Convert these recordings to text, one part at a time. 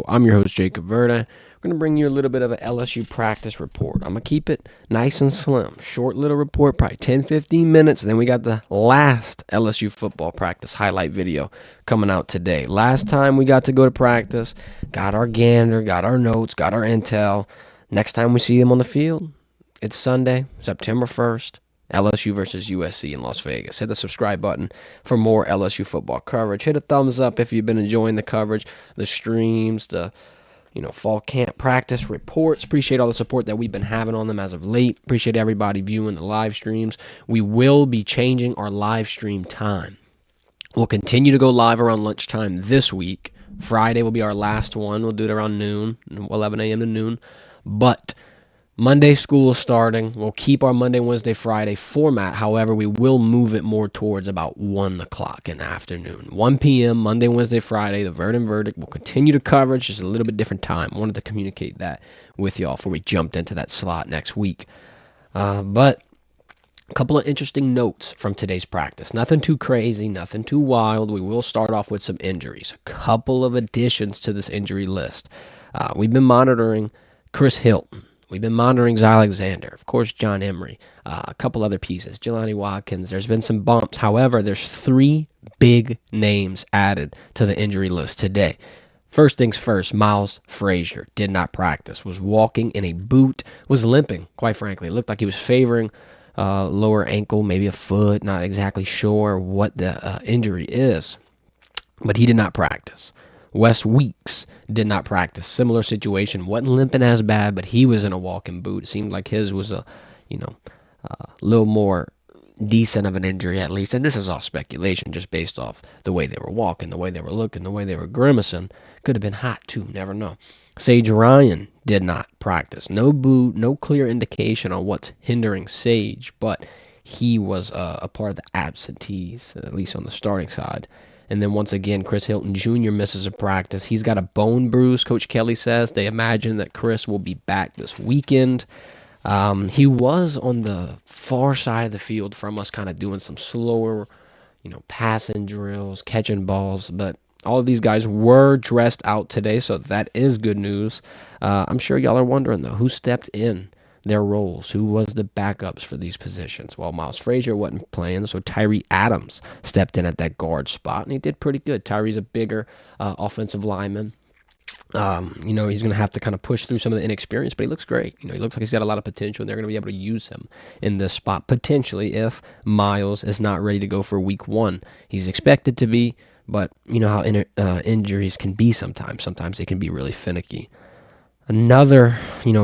I'm your host, Jacob Verdin. I'm going to bring you a little bit of an LSU practice report. I'm going to keep it nice and slim. Short little report, probably 10-15 minutes. Then we got the last LSU football practice highlight video coming out today. Last time we got to go to practice, got our gander, got our notes, got our intel. Next time we see them on the field, it's Sunday, September 1st. LSU versus USC in Las Vegas. Hit the subscribe button for more LSU football coverage. Hit a thumbs up if you've been enjoying the coverage, the streams, the fall camp practice reports. Appreciate all the support that we've been having on them as of late. Appreciate everybody viewing the live streams. We will be changing our live stream time. We'll continue to go live around lunchtime this week. Friday will be our last one. We'll do it around noon, 11 a.m. to noon. But Monday school is starting. We'll keep our Monday, Wednesday, Friday format. However, we will move it more towards about 1 o'clock in the afternoon. 1 p.m., Monday, Wednesday, Friday, the Verdin Verdict will continue to coverage, just a little bit different time. I wanted to communicate that with y'all before we jumped into that slot next week. But a couple of interesting notes from today's practice. Nothing too crazy, nothing too wild. We will start off with some injuries. A couple of additions to this injury list. We've been monitoring Chris Hilton. We've been monitoring Zy Alexander, of course, John Emery, a couple other pieces, Jelani Watkins. There's been some bumps. However, there's 3 big names added to the injury list today. First things first, Miles Frazier did not practice, was walking in a boot, was limping, quite frankly. It looked like he was favoring lower ankle, maybe a foot, not exactly sure what the injury is, but he did not practice. Wes Weeks did not practice. Similar situation. Wasn't limping as bad, but he was in a walking boot. It seemed like his was a little more decent of an injury at least. And this is all speculation just based off the way they were walking, the way they were looking, the way they were grimacing. Could have been hot too. Never know. Sage Ryan did not practice. No boot, no clear indication on what's hindering Sage, but he was a part of the absentees, at least on the starting side. And then once again, Chris Hilton Jr. misses a practice. He's got a bone bruise, Coach Kelly says. They imagine that Chris will be back this weekend. He was on the far side of the field from us, kind of doing some slower, passing drills, catching balls. But all of these guys were dressed out today, so that is good news. I'm sure y'all are wondering, though, who stepped in their roles, who was the backups for these positions. Well, Miles Frazier wasn't playing, so Tyree Adams stepped in at that guard spot, and he did pretty good. Tyree's a bigger offensive lineman. He's going to have to kind of push through some of the inexperience, but he looks great. He looks like he's got a lot of potential, and they're going to be able to use him in this spot, potentially, if Miles is not ready to go for week 1. He's expected to be, but you know how injuries can be sometimes. Sometimes they can be really finicky. Another,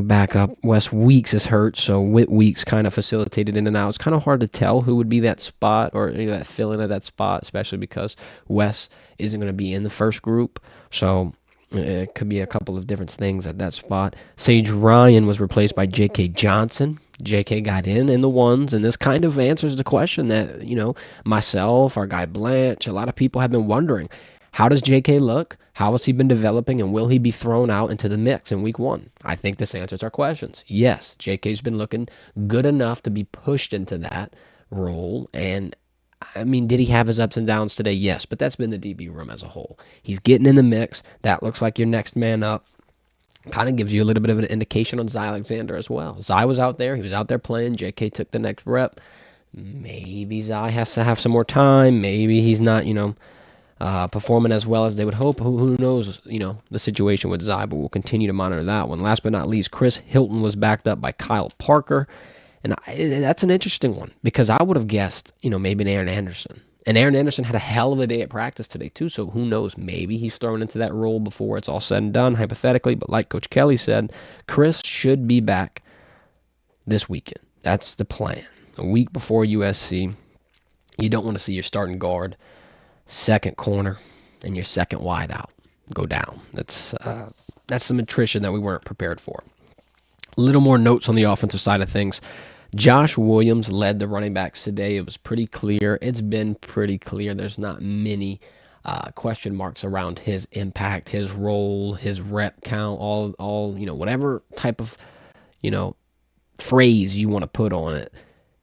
backup, Wes Weeks is hurt, so Whit Weeks kind of facilitated in and out. It's kind of hard to tell who would be that spot or that fill-in at that spot, especially because Wes isn't going to be in the first group. So it could be a couple of different things at that spot. Sage Ryan was replaced by J.K. Johnson. J.K. got in the ones, and this kind of answers the question that, myself, our guy Blanche, a lot of people have been wondering. How does J.K. look? How has he been developing, and will he be thrown out into the mix in week 1? I think this answers our questions. Yes, J.K.'s been looking good enough to be pushed into that role, and did he have his ups and downs today? Yes, but that's been the DB room as a whole. He's getting in the mix. That looks like your next man up. Kind of gives you a little bit of an indication on Zy Alexander as well. Zy was out there. He was out there playing. J.K. took the next rep. Maybe Zy has to have some more time. Maybe he's not, performing as well as they would hope. Who knows, the situation with Zy, but we'll continue to monitor that one. Last but not least, Chris Hilton was backed up by Kyle Parker, and that's an interesting one because I would have guessed, maybe an Aaron Anderson. And Aaron Anderson had a hell of a day at practice today, too, so who knows? Maybe he's thrown into that role before it's all said and done, hypothetically, but like Coach Kelly said, Chris should be back this weekend. That's the plan. A week before USC, you don't want to see your starting guard, second corner, and your second wide out go down. That's some attrition that we weren't prepared for. A little more notes on the offensive side of things. Josh Williams led the running backs today. It was pretty clear. It's been pretty clear. There's not many question marks around his impact, his role, his rep count, all whatever type of, phrase you want to put on it.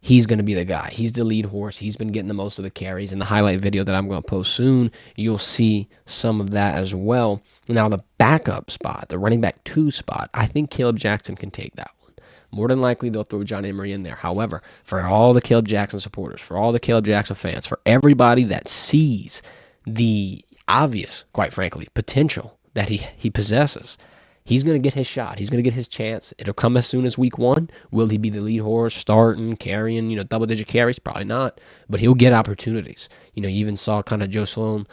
he's going to be the guy. He's the lead horse. He's been getting the most of the carries. In the highlight video that I'm going to post soon, you'll see some of that as well. Now, the backup spot, the running back 2 spot, I think Caleb Jackson can take that one. More than likely, they'll throw John Emery in there. However, for all the Caleb Jackson supporters, for all the Caleb Jackson fans, for everybody that sees the obvious, quite frankly, potential that he possesses, he's going to get his shot. He's going to get his chance. It'll come as soon as week 1. Will he be the lead horse, starting, carrying, double-digit carries? Probably not. But he'll get opportunities. You even saw kind of Joe Sloan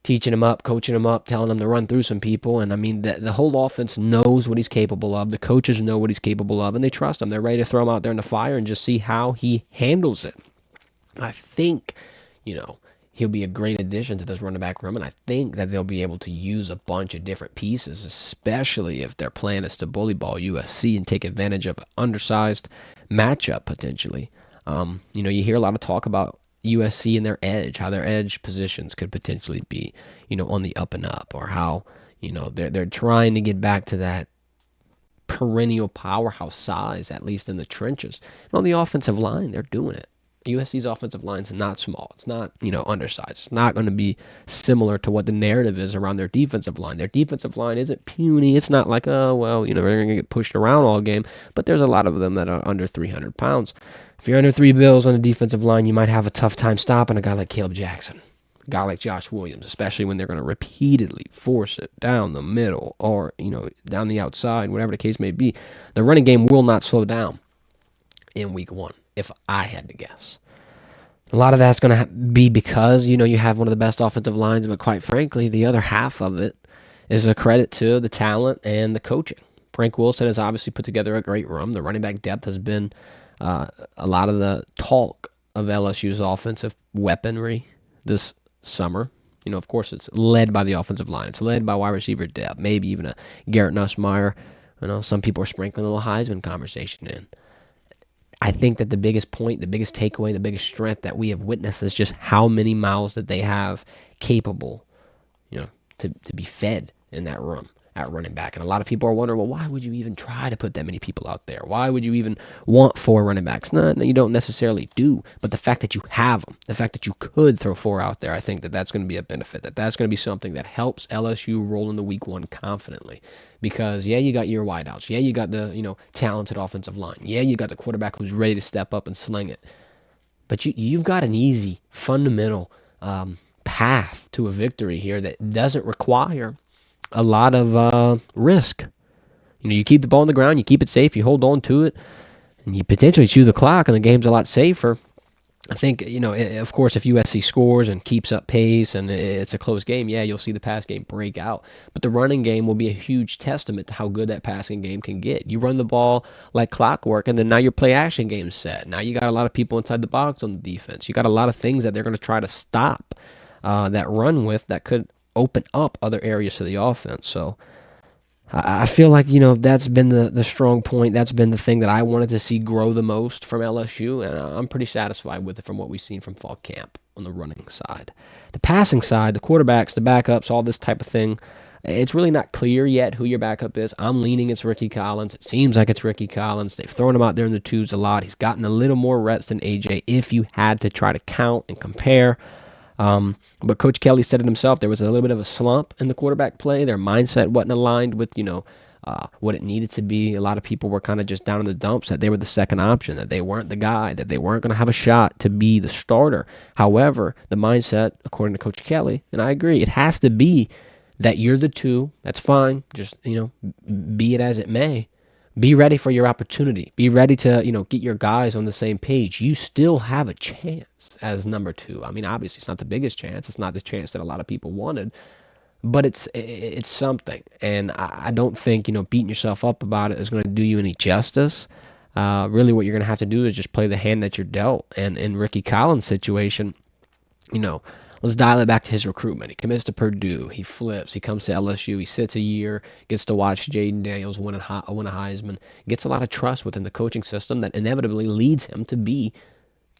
teaching him up, coaching him up, telling him to run through some people. And, I mean, the whole offense knows what he's capable of. The coaches know what he's capable of, and they trust him. They're ready to throw him out there in the fire and just see how he handles it. I think, he'll be a great addition to this running back room, and I think that they'll be able to use a bunch of different pieces, especially if their plan is to bully ball USC and take advantage of an undersized matchup potentially. You hear a lot of talk about USC and their edge, how their edge positions could potentially be, on the up and up, or how, they're trying to get back to that perennial powerhouse size, at least in the trenches. And on the offensive line, they're doing it. USC's offensive line is not small. It's not, undersized. It's not going to be similar to what the narrative is around their defensive line. Their defensive line isn't puny. It's not like, they're going to get pushed around all game. But there's a lot of them that are under 300 pounds. If you're under 3 bills on the defensive line, you might have a tough time stopping a guy like Caleb Jackson, a guy like Josh Williams, especially when they're going to repeatedly force it down the middle or, down the outside, whatever the case may be. The running game will not slow down in week 1. If I had to guess. A lot of that's going to be because, you have one of the best offensive lines, but quite frankly, the other half of it is a credit to the talent and the coaching. Frank Wilson has obviously put together a great room. The running back depth has been a lot of the talk of LSU's offensive weaponry this summer. Of course, it's led by the offensive line. It's led by wide receiver depth, maybe even a Garrett Nussmeier. Some people are sprinkling a little Heisman conversation in. I think that the biggest point, the biggest takeaway, the biggest strength that we have witnessed is just how many mouths that they have capable, to be fed in that room at running back. And a lot of people are wondering, well, why would you even try to put that many people out there? Why would you even want 4 running backs? No, you don't necessarily do. But the fact that you have them, the fact that you could throw 4 out there, I think that that's going to be a benefit. That's going to be something that helps LSU roll into week 1 confidently. Because, you got your wideouts. You got the, talented offensive line. You got the quarterback who's ready to step up and sling it. But you've got an easy, fundamental path to a victory here that doesn't require a lot of risk. You keep the ball on the ground, you keep it safe, you hold on to it, and you potentially chew the clock, and the game's a lot safer. I think, of course, if USC scores and keeps up pace and it's a close game, you'll see the pass game break out. But the running game will be a huge testament to how good that passing game can get. You run the ball like clockwork, and then now your play-action game's set. Now you got a lot of people inside the box on the defense. You got a lot of things that they're going to try to stop that run with that could open up other areas to the offense. So I feel like, that's been the strong point. That's been the thing that I wanted to see grow the most from LSU, and I'm pretty satisfied with it from what we've seen from fall camp on the running side. The passing side, the quarterbacks, the backups, all this type of thing, it's really not clear yet who your backup is. I'm leaning it's Ricky Collins. It seems like it's Ricky Collins. They've thrown him out there in the twos a lot. He's gotten a little more reps than AJ if you had to try to count and compare. But Coach Kelly said it himself. There was a little bit of a slump in the quarterback play. Their mindset wasn't aligned with, what it needed to be. A lot of people were kind of just down in the dumps that they were the second option, that they weren't the guy, that they weren't going to have a shot to be the starter. However, the mindset, according to Coach Kelly, and I agree, it has to be that you're the 2. That's fine. Just, be it as it may. Be ready for your opportunity. Be ready to, get your guys on the same page. You still have a chance as number 2. I mean, obviously, it's not the biggest chance. It's not the chance that a lot of people wanted. But it's something. And I don't think, beating yourself up about it is going to do you any justice. Really, what you're going to have to do is just play the hand that you're dealt. And in Ricky Collins' situation, let's dial it back to his recruitment. He commits to Purdue. He flips. He comes to LSU. He sits a year, gets to watch Jaden Daniels win a Heisman, gets a lot of trust within the coaching system that inevitably leads him to be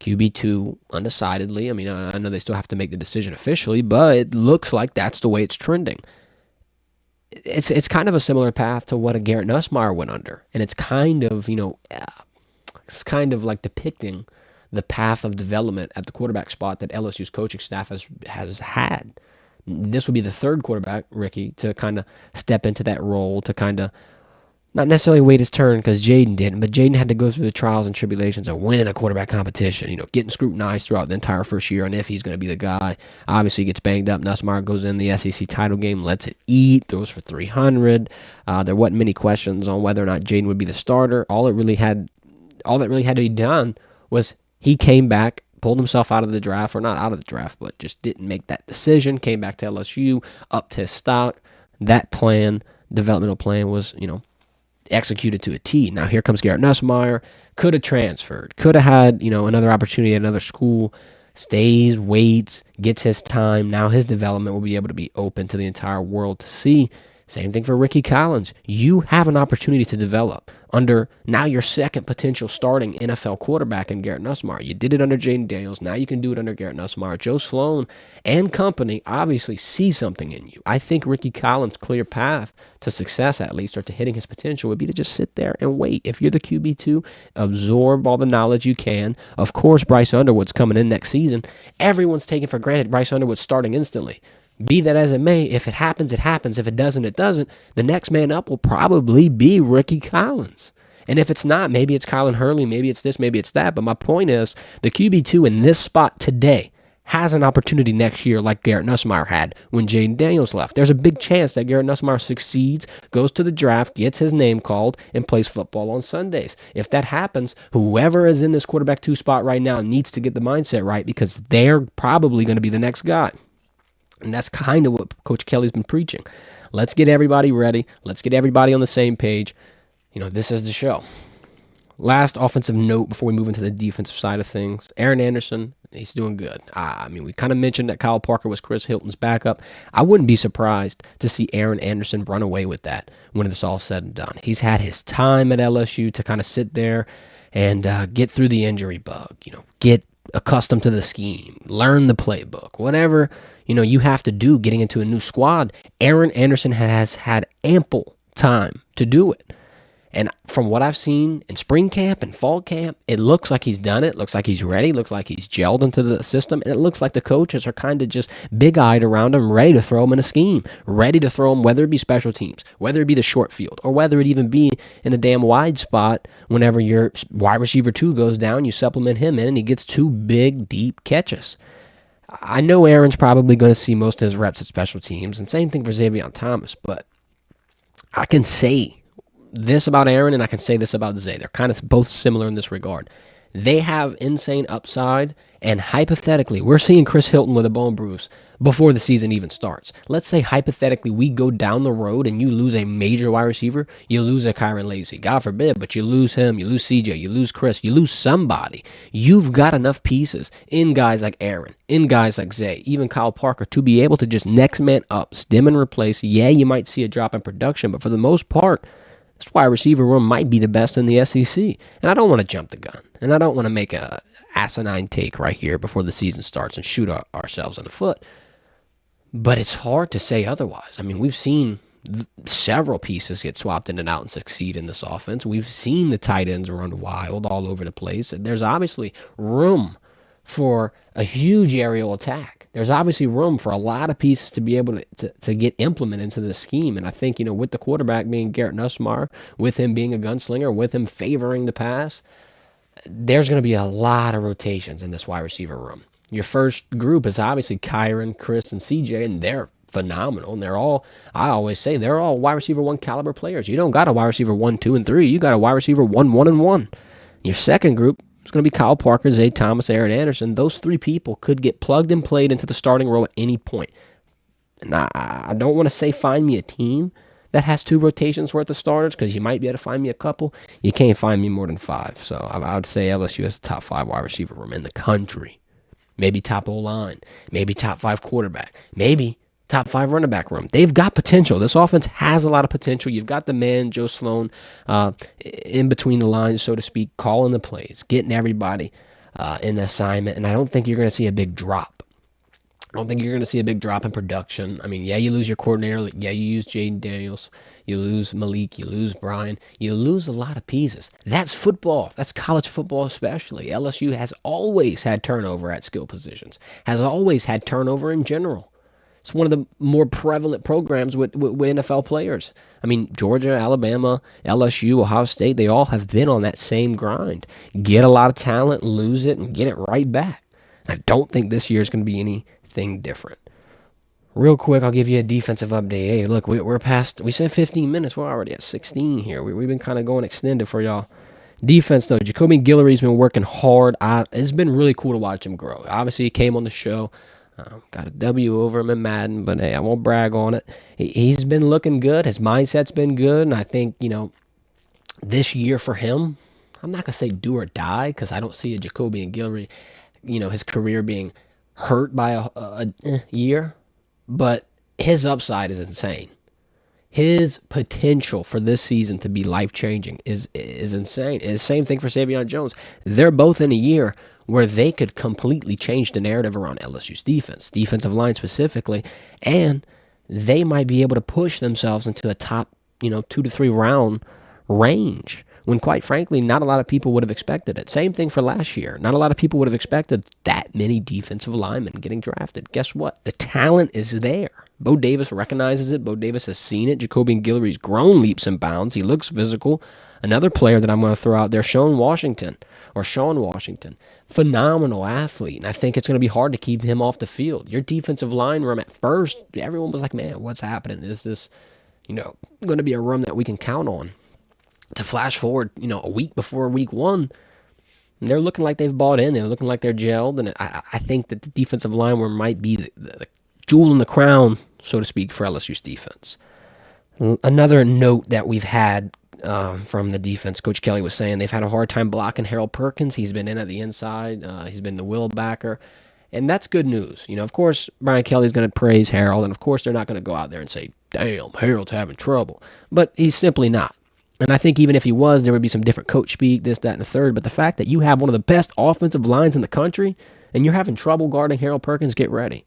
QB2 undecidedly. I mean, I know they still have to make the decision officially, but it looks like that's the way it's trending. It's kind of a similar path to what a Garrett Nussmeier went under, and it's kind of, it's kind of like depicting the path of development at the quarterback spot that LSU's coaching staff has had. This will be the third quarterback, Ricky, to kind of step into that role, to kind of not necessarily wait his turn because Jaden didn't, but Jaden had to go through the trials and tribulations of winning a quarterback competition, getting scrutinized throughout the entire first year on if he's going to be the guy. Obviously, he gets banged up. Nussmeier goes in the SEC title game, lets it eat, throws for 300. There wasn't many questions on whether or not Jaden would be the starter. All that really had to be done was he came back, pulled himself out of the draft, or not out of the draft, but just didn't make that decision, came back to LSU, upped his stock. That developmental plan was, executed to a T. Now here comes Garrett Nussmeier. Could have transferred. Could have had, another opportunity at another school. Stays, waits, gets his time. Now his development will be able to be open to the entire world to see. Same thing for Ricky Collins. You have an opportunity to develop under now your second potential starting NFL quarterback in Garrett Nussmeier. You did it under Jaden Daniels. Now you can do it under Garrett Nussmeier. Joe Sloan and company obviously see something in you. I think Ricky Collins' clear path to success, at least, or to hitting his potential would be to just sit there and wait. If you're the QB2, absorb all the knowledge you can. Of course, Bryce Underwood's coming in next season. Everyone's taking for granted Bryce Underwood's starting instantly. Be that as it may, if it happens, it happens. If it doesn't, it doesn't. The next man up will probably be Ricky Collins. And if it's not, maybe it's Kylan Hurley, maybe it's this, maybe it's that. But my point is, the QB2 in this spot today has an opportunity next year like Garrett Nussmeier had when Jaden Daniels left. There's a big chance that Garrett Nussmeier succeeds, goes to the draft, gets his name called, and plays football on Sundays. If that happens, whoever is in this quarterback 2 spot right now needs to get the mindset right because they're probably going to be the next guy. And that's kind of what Coach Kelly's been preaching. Let's get everybody ready. Let's get everybody on the same page. This is the show. Last offensive note before we move into the defensive side of things. Aaron Anderson, he's doing good. We kind of mentioned that Kyle Parker was Chris Hilton's backup. I wouldn't be surprised to see Aaron Anderson run away with that when it's all said and done. He's had his time at LSU to kind of sit there and get through the injury bug. Get accustomed to the scheme, learn the playbook, whatever you have to do getting into a new squad. Aaron Anderson has had ample time to do it. And from what I've seen in spring camp and fall camp, it looks like he's done it. Looks like he's ready. Looks like he's gelled into the system. And it looks like the coaches are kind of just big-eyed around him, ready to throw him in a scheme, ready to throw him, whether it be special teams, whether it be the short field, or whether it even be in a damn wide spot. Whenever your wide receiver 2 goes down, you supplement him in, and he gets 2 big, deep catches. I know Aaron's probably going to see most of his reps at special teams, and same thing for Xavier Thomas, but I can say this about Aaron, and I can say this about Zay. They're kind of both similar in this regard. They have insane upside, and hypothetically, we're seeing Chris Hilton with a bone bruise before the season even starts. Let's say hypothetically we go down the road and you lose a major wide receiver, you lose a Kyron Lacy. God forbid, but you lose him, you lose CJ, you lose Chris, you lose somebody. You've got enough pieces in guys like Aaron, in guys like Zay, even Kyle Parker to be able to just next man up, stem and replace. Yeah, you might see a drop in production, but for the most part, this wide receiver room might be the best in the SEC. And I don't want to jump the gun. And I don't want to make a asinine take right here before the season starts and shoot ourselves in the foot. But it's hard to say otherwise. We've seen several pieces get swapped in and out and succeed in this offense. We've seen the tight ends run wild all over the place. And there's obviously room for a huge aerial attack. There's obviously room for a lot of pieces to be able to get implemented into the scheme. And I think, with the quarterback being Garrett Nussmeier, with him being a gunslinger, with him favoring the pass, there's going to be a lot of rotations in this wide receiver room. Your first group is obviously Kyron, Chris, and CJ, and they're phenomenal. And I always say, they're all wide receiver 1 caliber players. You don't got a wide receiver 1, 2, and 3. You got a wide receiver 1, 1, and 1. Your second group, it's going to be Kyle Parker, Zay Thomas, Aaron Anderson. Those 3 people could get plugged and played into the starting role at any point. And I don't want to say find me a team that has 2 rotations worth of starters because you might be able to find me a couple. You can't find me more than 5. So I would say LSU has the top 5 wide receiver room in the country. Maybe top O-line. Maybe top 5 quarterback. Maybe top 5 running back room. They've got potential. This offense has a lot of potential. You've got the man, Joe Sloan, in between the lines, so to speak, calling the plays, getting everybody in the assignment, and I don't think you're going to see a big drop. I don't think you're going to see a big drop in production. I mean, yeah, you lose your coordinator. Yeah, you lose Jaden Daniels. You lose Malik. You lose Brian. You lose a lot of pieces. That's football. That's college football especially. LSU has always had turnover at skill positions, has always had turnover in general. It's one of the more prevalent programs with NFL players. I mean, Georgia, Alabama, LSU, Ohio State, they all have been on that same grind. Get a lot of talent, lose it, and get it right back. I don't think this year is going to be anything different. Real quick, I'll give you a defensive update. Hey, look, we're past, we said 15 minutes. We're already at 16 here. We've been kind of going extended for y'all. Defense, though, Jacoby Guillory's been working hard. It's been really cool to watch him grow. Obviously, he came on the show. Got a W over him in Madden, but hey, I won't brag on it. He's been looking good. His mindset's been good, and I think, this year for him, I'm not going to say do or die because I don't see a Jacoby and Guillory, his career being hurt by a year, but his upside is insane. His potential for this season to be life-changing is insane. And the same thing for Savion Jones. They're both in a year where they could completely change the narrative around LSU's defensive line specifically, and they might be able to push themselves into a top, 2 to 3 round range when, quite frankly, not a lot of people would have expected it. Same thing for last year. Not a lot of people would have expected that many defensive linemen getting drafted. Guess what? The talent is there. Bo Davis recognizes it. Bo Davis has seen it. Jacoby Guillory's grown leaps and bounds. He looks physical. Another player that I'm going to throw out there, Sean Washington. Phenomenal athlete. And I think it's going to be hard to keep him off the field. Your defensive line room at first, everyone was like, man, what's happening? Is this, going to be a room that we can count on? To flash forward, a week before week one, they're looking like they've bought in. They're looking like they're gelled. And I think that the defensive line room might be the jewel in the crown, so to speak, for LSU's defense. Another note that we've had from the defense, Coach Kelly was saying they've had a hard time blocking Harold Perkins. He's been in at the inside. He's been the will backer. And that's good news. Of course, Brian Kelly's going to praise Harold. And, of course, they're not going to go out there and say, damn, Harold's having trouble. But he's simply not. And I think even if he was, there would be some different coach speak, this, that, and the third. But the fact that you have one of the best offensive lines in the country and you're having trouble guarding Harold Perkins, get ready.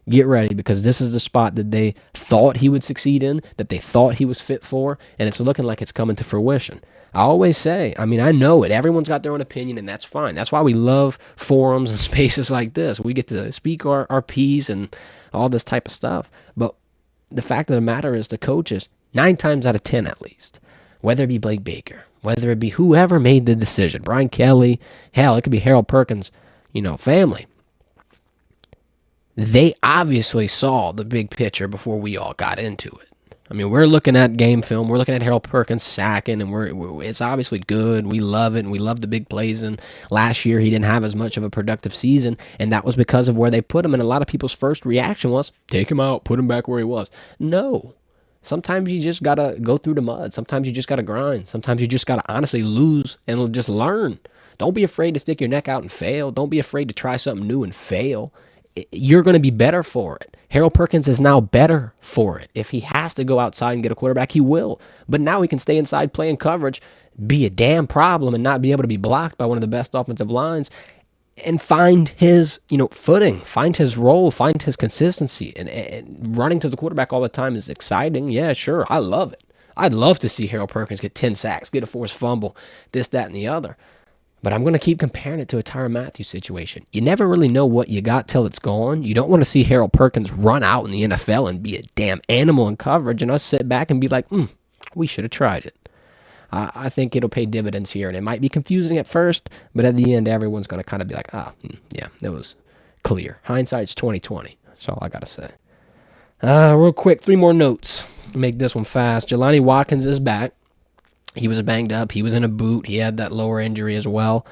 Get ready, because this is the spot that they thought he would succeed in, that they thought he was fit for, and it's looking like it's coming to fruition. I always say, I know it. Everyone's got their own opinion, and that's fine. That's why we love forums and spaces like this. We get to speak our piece and all this type of stuff. But the fact of the matter is the coaches, 9 times out of 10 at least, whether it be Blake Baker, whether it be whoever made the decision, Brian Kelly, hell, it could be Harold Perkins, family. They obviously saw the big picture before we all got into it. We're looking at game film. We're looking at Harold Perkins sacking, and it's obviously good. We love it, and we love the big plays. And last year, he didn't have as much of a productive season, and that was because of where they put him. And a lot of people's first reaction was, take him out, put him back where he was. No. Sometimes you just got to go through the mud. Sometimes you just got to grind. Sometimes you just got to honestly lose and just learn. Don't be afraid to stick your neck out and fail. Don't be afraid to try something new and fail. You're going to be better for it. Harold Perkins is now better for it. If he has to go outside and get a quarterback, he will. But now he can stay inside playing coverage, be a damn problem, and not be able to be blocked by one of the best offensive lines, and find his footing, find his role, find his consistency. And running to the quarterback all the time is exciting. Yeah, sure. I love it. I'd love to see Harold Perkins get 10 sacks, get a forced fumble, this, that, and the other. But I'm going to keep comparing it to a Tyrann Mathieu situation. You never really know what you got till it's gone. You don't want to see Harold Perkins run out in the NFL and be a damn animal in coverage and us sit back and be like, we should have tried it. I think it'll pay dividends here, and it might be confusing at first, but at the end, everyone's going to kind of be like, yeah, it was clear. Hindsight's 20/20. That's all I got to say. Real quick, 3 more notes. Make this one fast. Jelani Watkins is back. He was banged up. He was in a boot. He had that lower injury as well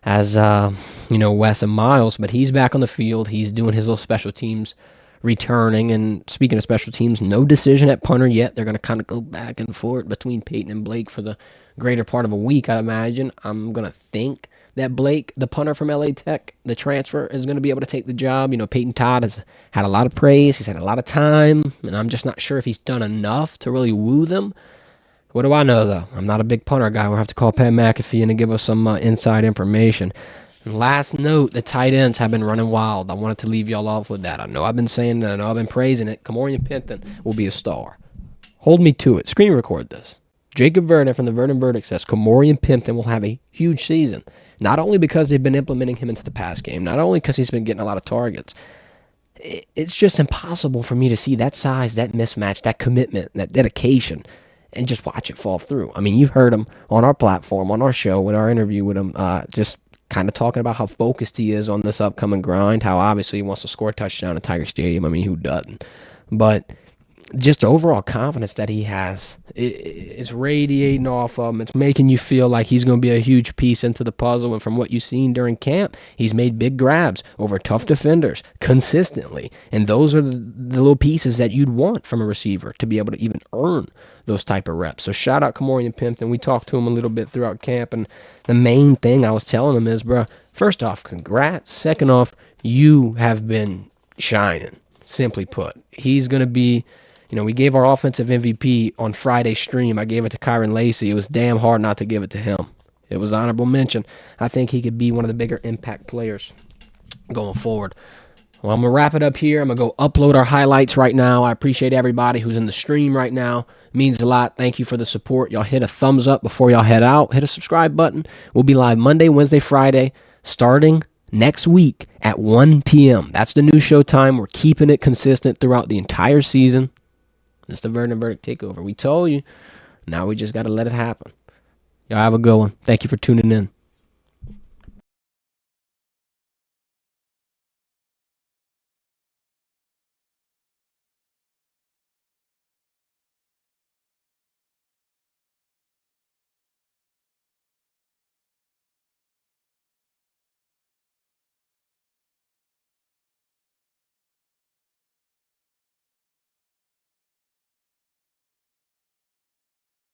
as, Wes and Miles. But he's back on the field. He's doing his little special teams returning. And speaking of special teams, no decision at punter yet. They're going to kind of go back and forth between Peyton and Blake for the greater part of a week, I'd imagine. I'm going to think that Blake, the punter from LA Tech, the transfer, is going to be able to take the job. Peyton Todd has had a lot of praise. He's had a lot of time. And I'm just not sure if he's done enough to really woo them. What do I know, though? I'm not a big punter guy. We'll have to call Pat McAfee in to give us some inside information. And last note, the tight ends have been running wild. I wanted to leave y'all off with that. I know I've been saying that. I know I've been praising it. Kamorian Pimpton will be a star. Hold me to it. Screen record this. Jacob Verdin from the Verdin Verdict says Kamorian Pimpton will have a huge season. Not only because they've been implementing him into the pass game, not only because he's been getting a lot of targets. It's just impossible for me to see that size, that mismatch, that commitment, that dedication, and just watch it fall through. I mean, you've heard him on our platform, on our show, with our interview with him, just kind of talking about how focused he is on this upcoming grind, how obviously he wants to score a touchdown at Tiger Stadium. I mean, who doesn't? But just the overall confidence that he has, it's radiating off of him. It's making you feel like he's going to be a huge piece into the puzzle. And from what you've seen during camp, he's made big grabs over tough defenders consistently. And those are the little pieces that you'd want from a receiver to be able to even earn those type of reps. So shout out Kamorian Pimpton. We talked to him a little bit throughout camp. And the main thing I was telling him is, bro, first off, congrats. Second off, you have been shining, simply put. He's going to be... we gave our offensive MVP on Friday's stream. I gave it to Kyron Lacey. It was damn hard not to give it to him. It was honorable mention. I think he could be one of the bigger impact players going forward. Well, I'm going to wrap it up here. I'm going to go upload our highlights right now. I appreciate everybody who's in the stream right now. It means a lot. Thank you for the support. Y'all hit a thumbs up before y'all head out. Hit a subscribe button. We'll be live Monday, Wednesday, Friday, starting next week at 1 p.m. That's the new show time. We're keeping it consistent throughout the entire season. It's the Verdin Verdict takeover. We told you. Now we just got to let it happen. Y'all have a good one. Thank you for tuning in.